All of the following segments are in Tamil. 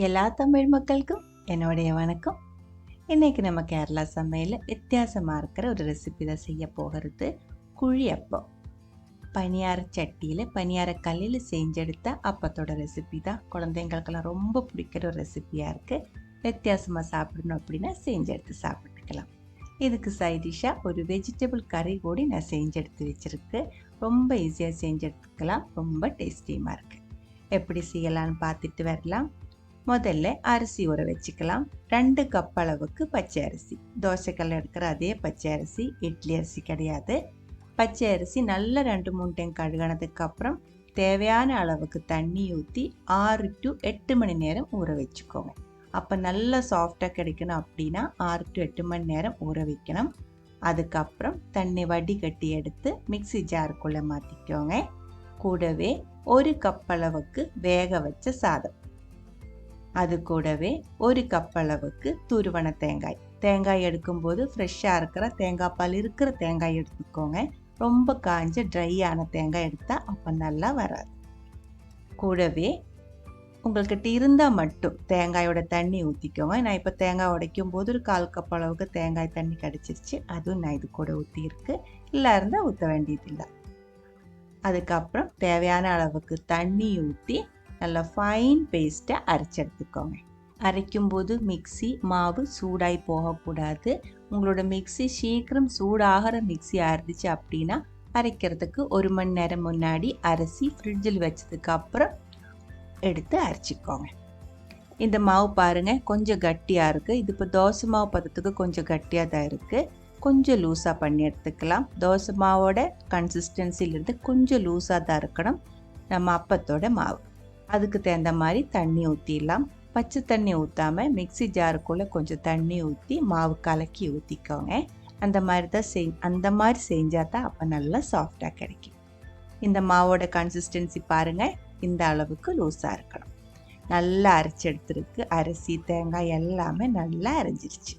எல்லா தமிழ் மக்களுக்கும் என்னுடைய வணக்கம். இன்றைக்கி நம்ம கேரளா சமையலில் வித்தியாசமாக இருக்கிற ஒரு ரெசிபி தான் செய்ய போகிறது. குழி அப்பம். பனியார சட்டியில் பனியார கல்லில் செஞ்செடுத்த அப்பத்தோட ரெசிபி தான். குழந்தைங்களுக்கெல்லாம் ரொம்ப பிடிக்கிற ஒரு ரெசிபியாக இருக்குது. வித்தியாசமாக சாப்பிடணும் அப்படின்னா செஞ்செடுத்து சாப்பிட்டுக்கலாம். இதுக்கு சைடிஷாக ஒரு வெஜிடபிள் கறி கூட நான் செஞ்செடுத்து வச்சுருக்கு. ரொம்ப ஈஸியாக செஞ்செடுத்துக்கலாம். ரொம்ப டேஸ்டியமாக இருக்குது. எப்படி செய்யலான்னு பார்த்துட்டு வரலாம். முதல்ல அரிசி ஊற வச்சுக்கலாம். 2 கப் அளவுக்கு பச்சை அரிசி. தோசைக்கல்ல எடுக்கிற அதே பச்சை அரிசி, இட்லி அரிசி கிடையாது. பச்சை அரிசி நல்லா 2-3 டைம் கழுகினதுக்கு அப்புறம் தேவையான அளவுக்கு தண்ணி ஊற்றி 6 to 8 மணி நேரம் ஊற வச்சுக்கோங்க. அப்போ நல்லா சாஃப்டாக கிடைக்கணும் அப்படின்னா 6 to 8 மணி நேரம் ஊற வைக்கணும். அதுக்கப்புறம் தண்ணி வடிகட்டி எடுத்து மிக்சி ஜாருக்குள்ளே மாற்றிக்கோங்க. கூடவே 1 கப் அளவுக்கு வேக வச்ச சாதம், அது கூடவே 1 கப் அளவுக்கு துருவன தேங்காய். தேங்காய் எடுக்கும்போது ஃப்ரெஷ்ஷாக இருக்கிற தேங்காய் பால் இருக்கிற தேங்காய் எடுத்துக்கோங்க. ரொம்ப காஞ்ச ட்ரையான தேங்காய் எடுத்தால் அப்போ நல்லா வராது. கூடவே உங்கள்கிட்ட இருந்தால் மட்டும் தேங்காயோட தண்ணி ஊற்றிக்கோங்க. நான் இப்போ தேங்காய் உடைக்கும் போது ஒரு 1/4 கப் அளவுக்கு தேங்காய் தண்ணி கிடச்சிருச்சு. அதுவும் நான் இது கூட ஊற்றிருக்கு. இல்லை இருந்தால் ஊற்ற வேண்டியதில்லை. அதுக்கப்புறம் தேவையான அளவுக்கு தண்ணி ஊற்றி நல்லா ஃபைன் பேஸ்ட்டை அரைச்சி எடுத்துக்கோங்க. அரைக்கும்போது மிக்சி மாவு சூடாகி போகக்கூடாது. உங்களோட மிக்சி சீக்கிரம் சூடாகிற மிக்சி ஆயிருந்துச்சு அப்படின்னா அரைக்கிறதுக்கு 1 மணி நேரம் முன்னாடி அரிசி ஃப்ரிட்ஜில் வச்சதுக்கு அப்புறம் எடுத்து அரைச்சிக்கோங்க. இந்த மாவு பாருங்கள் கொஞ்சம் கட்டியாக இருக்குது. இது இப்போ தோசை மாவு பதத்துக்கு கொஞ்சம் கட்டியாக தான் இருக்குது. கொஞ்சம் லூஸாக பண்ணி எடுத்துக்கலாம். தோசை மாவோட கன்சிஸ்டன்சிலிருந்து கொஞ்சம் லூஸாக தான் இருக்கணும் நம்ம அப்பத்தோட மாவு. அதுக்கு தகுந்த மாதிரி தண்ணி ஊற்றிடலாம். பச்சை தண்ணி ஊற்றாமல் மிக்சி ஜாருக்குள்ளே கொஞ்சம் தண்ணி ஊற்றி மாவு கலக்கி ஊற்றிக்கோங்க. அந்த மாதிரி செஞ்சால் தான் அப்போ நல்லா சாஃப்டாக கிடைக்கும். இந்த மாவோட கன்சிஸ்டன்சி பாருங்கள், இந்த அளவுக்கு லூஸாக இருக்கணும். நல்லா அரைச்சி எடுத்துருக்கு. அரிசி தேங்காய் எல்லாமே நல்லா அரைஞ்சிருச்சு.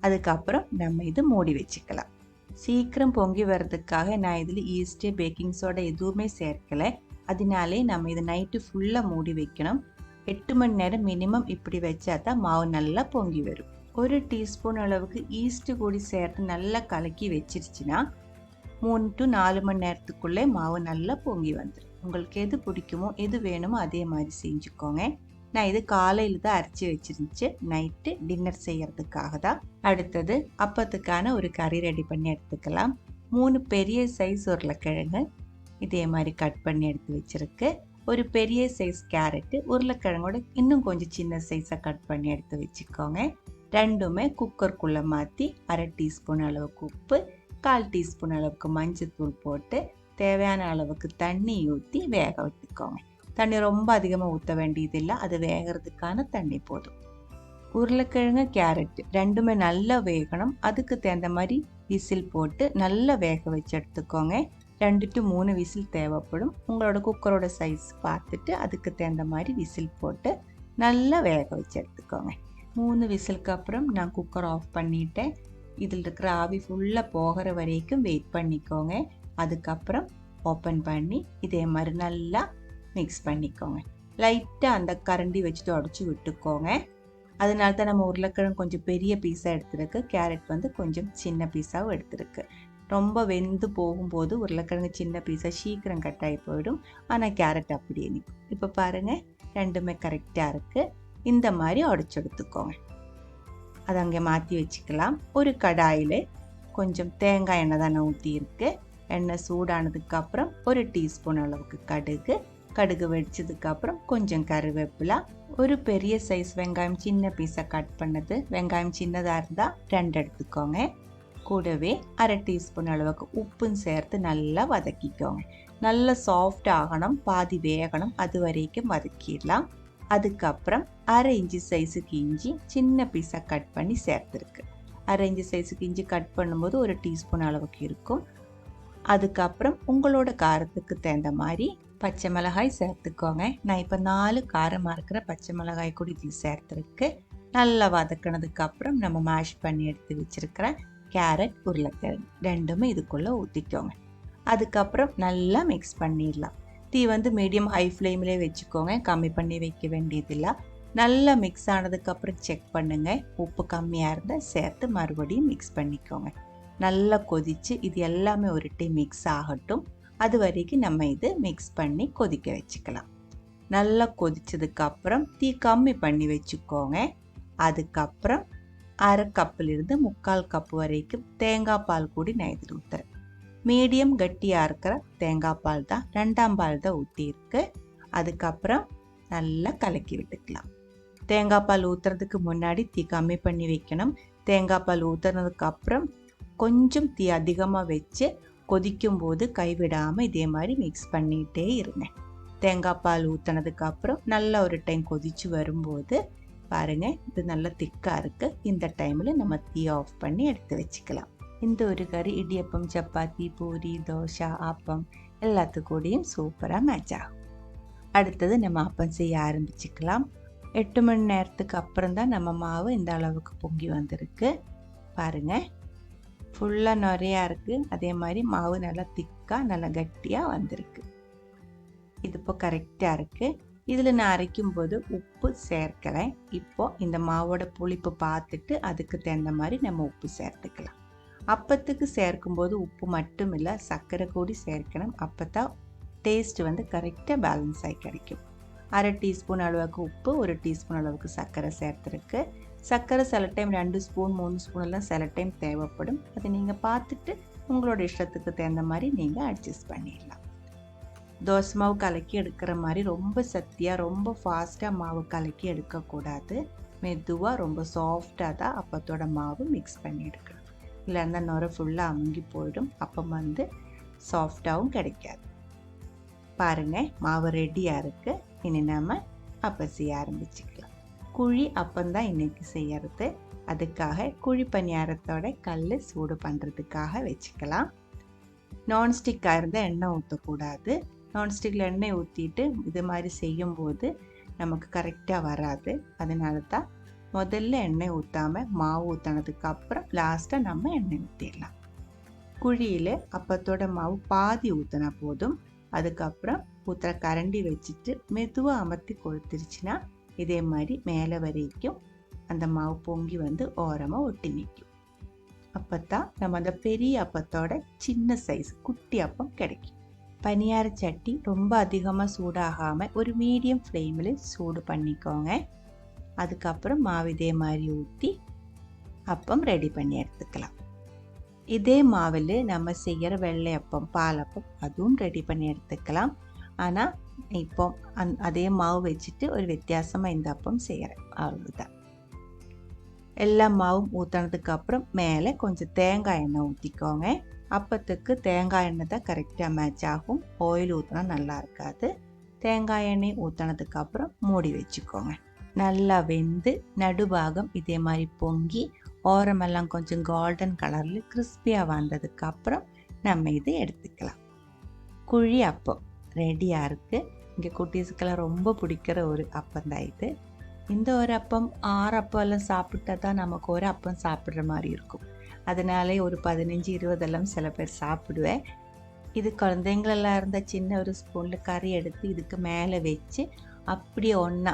அதுக்கப்புறம் நம்ம இது மூடி வச்சுக்கலாம். சீக்கிரம் பொங்கி வர்றதுக்காக நான் இதில் ஈஸ்ட்டு பேக்கிங் சோடா எதுவுமே சேர்க்கலை. அதனாலே நம்ம இதை நைட்டு ஃபுல்லாக மூடி வைக்கணும். 8 மணி நேரம் மினிமம் இப்படி வச்சா தான் மாவு நல்லா பொங்கி வரும். 1 டீஸ்பூன் அளவுக்கு ஈஸ்ட்டு கூடி சேர்த்து நல்லா கலக்கி வச்சிருச்சுன்னா 3 to 4 மணி நேரத்துக்குள்ளே மாவு நல்லா பொங்கி வந்துடும். உங்களுக்கு எது பிடிக்குமோ எது வேணுமோ அதே மாதிரி செஞ்சுக்கோங்க. நான் இது காலையில் தான் அரைச்சி வச்சிருந்துச்சு, நைட்டு டின்னர் செய்யறதுக்காக தான். அடுத்தது அப்பத்துக்கான ஒரு கறி ரெடி பண்ணி எடுத்துக்கலாம். 3 பெரிய சைஸ் உருளைக்கிழங்கு இதே மாதிரி கட் பண்ணி எடுத்து வச்சிருக்கு. ஒரு பெரிய சைஸ் கேரட்டு, உருளைக்கிழங்கோட இன்னும் கொஞ்சம் சின்ன சைஸாக கட் பண்ணி எடுத்து வச்சுக்கோங்க. ரெண்டுமே குக்கருக்குள்ளே மாற்றி 1/2 டீஸ்பூன் அளவுக்கு உப்பு, 1/4 டீஸ்பூன் அளவுக்கு மஞ்சத்தூள் போட்டு தேவையான அளவுக்கு தண்ணி ஊற்றி வேக விட்டுக்கோங்க. தண்ணி ரொம்ப அதிகமாக ஊற்ற வேண்டியதில்லை, அது வேகிறதுக்கான தண்ணி போதும். உருளைக்கிழங்கு கேரட்டு ரெண்டுமே நல்லா வேகணும். அதுக்கு தகுந்த மாதிரி விசில் போட்டு நல்லா வேக வச்சு எடுத்துக்கோங்க. 2 to 3 விசில் தேவைப்படும். உங்களோட குக்கரோட சைஸ் பார்த்துட்டு அதுக்கு தகுந்த மாதிரி விசில் போட்டு நல்லா வேக வச்சு எடுத்துக்கோங்க. 3 விசிலுக்கு அப்புறம் நான் குக்கர் ஆஃப் பண்ணிட்டேன். இதில் இருக்கிற ஆவி ஃபுல்லாக போகிற வரைக்கும் வெயிட் பண்ணிக்கோங்க. அதுக்கப்புறம் ஓப்பன் பண்ணி இதே மாதிரி நல்லா மிக்ஸ் பண்ணிக்கோங்க. லைட்டாக அந்த கரண்டி வச்சுட்டு உடச்சி விட்டுக்கோங்க. அதனால தான் நம்ம உருளைக்கிழங்கு கொஞ்சம் பெரிய பீஸாக எடுத்துருக்கு, கேரட் கொஞ்சம் சின்ன பீஸாகவும் எடுத்துருக்கு. ரொம்ப வெந்து போகும்போது உருளைக்கிழங்கு சின்ன பீஸாக சீக்கிரம் கட் ஆகி போயிடும். ஆனால் கேரட் அப்படியே நிற்கும். இப்போ பாருங்கள், ரெண்டுமே கரெக்டாக இருக்குது. இந்த மாதிரி உடச்சி எடுத்துக்கோங்க. அதை அங்கே மாற்றி வச்சுக்கலாம். ஒரு கடாயில் கொஞ்சம் தேங்காய் எண்ணெய் தான் ஊற்றியிருக்கு. எண்ணெய் சூடானதுக்கப்புறம் 1 டீஸ்பூன் அளவுக்கு கடுகு வெடிச்சதுக்கப்புறம் கொஞ்சம் கருவேப்பிலை, ஒரு பெரிய சைஸ் வெங்காயம் சின்ன பீஸாக கட் பண்ணது. வெங்காயம் சின்னதாக இருந்தால் 2 எடுத்துக்கோங்க. கூடவே 1/2 டீஸ்பூன் அளவுக்கு உப்பும் சேர்த்து நல்லா வதக்கிக்கோங்க. நல்லா சாஃப்ட் ஆகணும், பாதி வேகணும், அது வரைக்கும் வதக்கிடலாம். அதுக்கப்புறம் 1/2 இன்ச்சு சைஸுக்கு இஞ்சி சின்ன பீஸாக கட் பண்ணி சேர்த்துருக்கு. 1/2 இன்ச்சு சைஸுக்கு இஞ்சி கட் பண்ணும்போது 1 டீஸ்பூன் அளவுக்கு இருக்கும். அதுக்கப்புறம் உங்களோட காரத்துக்கு தகுந்த மாதிரி பச்சை மிளகாய் சேர்த்துக்கோங்க. நான் இப்போ 4 காரமாக இருக்கிற பச்சை மிளகாய் கூட இதில் சேர்த்துருக்கு. நல்லா வதக்கினதுக்கப்புறம் நம்ம மேஷ் பண்ணி எடுத்து வச்சுருக்கிற கேரட் உருளைக்கிழங்கு ரெண்டுமே இதுக்குள்ளே ஊற்றிக்கோங்க. அதுக்கப்புறம் நல்லா மிக்ஸ் பண்ணிடலாம். தீ மீடியம் ஹை ஃப்ளேம்லேயே வச்சுக்கோங்க, கம்மி பண்ணி வைக்க வேண்டியதில்லை. நல்லா மிக்ஸ் ஆனதுக்கப்புறம் செக் பண்ணுங்கள். உப்பு கம்மியாக இருந்தால் சேர்த்து மறுபடியும் மிக்ஸ் பண்ணிக்கோங்க. நல்லா கொதித்து இது எல்லாமே ஒரு டைம் மிக்ஸ் ஆகட்டும். அது வரைக்கும் நம்ம இது மிக்ஸ் பண்ணி கொதிக்க வச்சுக்கலாம். நல்லா கொதிச்சதுக்கப்புறம் தீ கம்மி பண்ணி வச்சுக்கோங்க. அதுக்கப்புறம் அரை கப்பிலிருந்து 3/4 கப்பு வரைக்கும் தேங்காய் பால் கூடி நான் இதில் ஊற்றுறேன். மீடியம் கட்டியாக இருக்கிற தேங்காய் பால் தான், 2ஆம் பால் தான் ஊற்றிருக்கு. அதுக்கப்புறம் நல்லா கலக்கி விட்டுக்கலாம். தேங்காய் பால் ஊற்றுறதுக்கு முன்னாடி தீ கம்மி பண்ணி வைக்கணும். தேங்காய் பால் ஊற்றுனதுக்கப்புறம் கொஞ்சம் தீ அதிகமாக வச்சு கொதிக்கும்போது கைவிடாமல் இதே மாதிரி மிக்ஸ் பண்ணிகிட்டே இருங்க. தேங்காய் பால் ஊற்றினதுக்கப்புறம் நல்லா ஒரு டைம் கொதித்து வரும்போது பாருங்கள், இது நல்லா திக்காக இருக்குது. இந்த டைமில் நம்ம தீ ஆஃப் பண்ணி எடுத்து வச்சுக்கலாம். இந்த ஒரு கறி இடியப்பம், சப்பாத்தி, பூரி, தோசை, ஆப்பம் எல்லாத்துக்கூடையும் சூப்பராக மேட்ச் ஆகும். அடுத்தது நம்ம அப்பம் செய்ய ஆரம்பிச்சுக்கலாம். 8 மணி நேரத்துக்கு அப்புறம் தான் நம்ம மாவு இந்த அளவுக்கு பொங்கி வந்திருக்கு. பாருங்கள், ஃபுல்லாக நிறையா இருக்குது. அதே மாதிரி மாவு நல்லா திக்காக நல்லா கட்டியாக வந்திருக்கு. இது இப்போ கரெக்டாக இருக்குது. இதில் நான் அரைக்கும் போது உப்பு சேர்க்கலை. இப்போது இந்த மாவோட புளிப்பு பார்த்துட்டு அதுக்கு தகுந்த மாதிரி நம்ம உப்பு சேர்த்துக்கலாம். அப்பத்துக்கு சேர்க்கும்போது உப்பு மட்டும் இல்லை, சர்க்கரை கூடி சேர்க்கணும். அப்போ தான் டேஸ்ட்டு வந்து கரெக்டாக பேலன்ஸ் ஆகி கிடைக்கும். 1/2 டீஸ்பூன் அளவுக்கு உப்பு, 1 டீஸ்பூன் அளவுக்கு சர்க்கரை சேர்த்துருக்கு. சர்க்கரை சில டைம் 2 ஸ்பூன் 3 ஸ்பூன் எல்லாம் சில டைம் தேவைப்படும். அதை நீங்கள் பார்த்துட்டு உங்களோட இஷ்டத்துக்கு தகுந்த மாதிரி நீங்கள் அட்ஜஸ்ட் பண்ணிடலாம். தோசை மாவு கலக்கி எடுக்கிற மாதிரி ரொம்ப சத்தியாக ரொம்ப ஃபாஸ்ட்டாக மாவு கலக்கி எடுக்கக்கூடாது. மெதுவாக ரொம்ப சாஃப்டாக தான் அப்பத்தோட மாவு மிக்ஸ் பண்ணி எடுக்கணும். இல்லைன்னா நுரை ஃபுல்லாக அமுங்கி போயிடும். அப்பம் வந்து சாஃப்டாகவும் கிடைக்காது. பாருங்கள், மாவு ரெடியாக இருக்குது. இனி நம்ம அப்பம் செய்ய ஆரம்பிச்சுக்கலாம். குழி அப்பந்தான் இன்றைக்கி செய்யறது. அதுக்காக குழி பணியாரத்தோட கல் சூடு பண்ணுறதுக்காக வச்சுக்கலாம். நான்ஸ்டிக்காக இருந்தால் எண்ணெய் ஊற்றக்கூடாது. நான்ஸ்டிக்கில் எண்ணெய் ஊற்றிட்டு இது மாதிரி செய்யும்போது நமக்கு கரெக்டாக வராது. அதனால தான் முதல்ல எண்ணெய் ஊற்றாமல் மாவு ஊற்றினதுக்கப்புறம் லாஸ்ட்டாக நம்ம எண்ணெய் ஊற்றிடலாம். குழியில் அப்பத்தோட மாவு பாதி ஊற்றினா போதும். அதுக்கப்புறம் ஊற்றுற கரண்டி வச்சுட்டு மெதுவாக அமர்த்தி கொளுத்திருச்சுன்னா இதே மாதிரி மேலே வரைக்கும் அந்த மாவு பொங்கி வந்து ஓரமாக ஒட்டி நிற்கும். அப்போ தான் நம்ம அந்த பெரிய அப்பத்தோட சின்ன சைஸ் குட்டி அப்பம் கிடைக்கும். பனியார சட்டி ரொம்ப அதிகமாக சூடாகாமல் ஒரு மீடியம் ஃப்ளேமில் சூடு பண்ணிக்கோங்க. அதுக்கப்புறம் மாவு இதே மாதிரி ஊற்றி அப்பம் ரெடி பண்ணி எடுத்துக்கலாம். இதே மாவில் நம்ம செய்கிற வெள்ளை அப்பம், பாலப்பம் அதுவும் ரெடி பண்ணி எடுத்துக்கலாம். ஆனால் இப்போ அதே மாவு வச்சுட்டு ஒரு வித்தியாசமாக இந்த அப்பம் செய்கிறேன், அவ்வளோதான். எல்லா மாவும் ஊற்றினதுக்கப்புறம் மேலே கொஞ்சம் தேங்காய் எண்ணெய் ஊற்றிக்கோங்க. அப்பத்துக்கு தேங்காய் எண்ணெய் தான் கரெக்டாக மேட்ச் ஆகும். ஆயில் ஊற்றினா நல்லா இருக்காது. தேங்காய் எண்ணெய் ஊற்றினதுக்கப்புறம் மூடி வச்சுக்கோங்க. நல்லா வெந்து நடுபாகம் இதே மாதிரி பொங்கி ஓரமெல்லாம் கொஞ்சம் கோல்டன் கலரில் கிறிஸ்பியாக வந்ததுக்கப்புறம் நம்ம இதை எடுத்துக்கலாம். குழி அப்பம் ரெடியாக இருக்குது. இங்கே குட்டீஸுக்கெல்லாம் ரொம்ப பிடிக்கிற ஒரு அப்பம் தான் இது. இந்த ஒரு அப்பம் 6 அப்பம் எல்லாம் சாப்பிட்டா தான் நமக்கு ஒரு அப்பம் சாப்பிட்ற மாதிரி இருக்கும். அதனாலே ஒரு 15-20 எல்லாம் சில பேர் சாப்பிடுவேன். இது குழந்தைங்களெல்லாம் இருந்தால் சின்ன ஒரு ஸ்பூனில் கறி எடுத்து இதுக்கு மேலே வச்சு அப்படியே ஒன்றா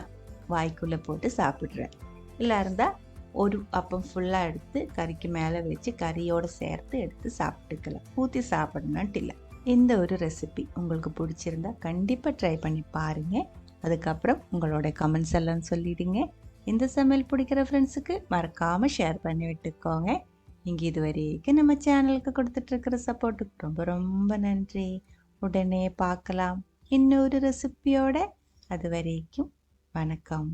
வாய்க்குள்ளே போட்டு சாப்பிட்றேன். இல்லை இருந்தால் ஒரு அப்பம் ஃபுல்லாக எடுத்து கறிக்கு மேலே வச்சு கறியோடு சேர்த்து எடுத்து சாப்பிட்டுக்கலாம். ஊற்றி சாப்பிடணுன்ட்டு இல்லை. இந்த ஒரு ரெசிபி உங்களுக்கு பிடிச்சிருந்தா கண்டிப்பாக ட்ரை பண்ணி பாருங்கள். அதுக்கப்புறம் உங்களோட கமெண்ட்ஸ் எல்லாம் சொல்லிடுங்க. இந்த சமையல் பிடிக்கிற ஃப்ரெண்ட்ஸுக்கு மறக்காமல் ஷேர் பண்ணி விட்டுக்கோங்க. நீங்கள் இது வரைக்கும் நம்ம சேனலுக்கு கொடுத்துட்ருக்கிற சப்போர்ட்டுக்கு ரொம்ப ரொம்ப நன்றி. உடனே பார்க்கலாம் இன்னொரு ரெசிபியோட. அது வரைக்கும் வணக்கம்.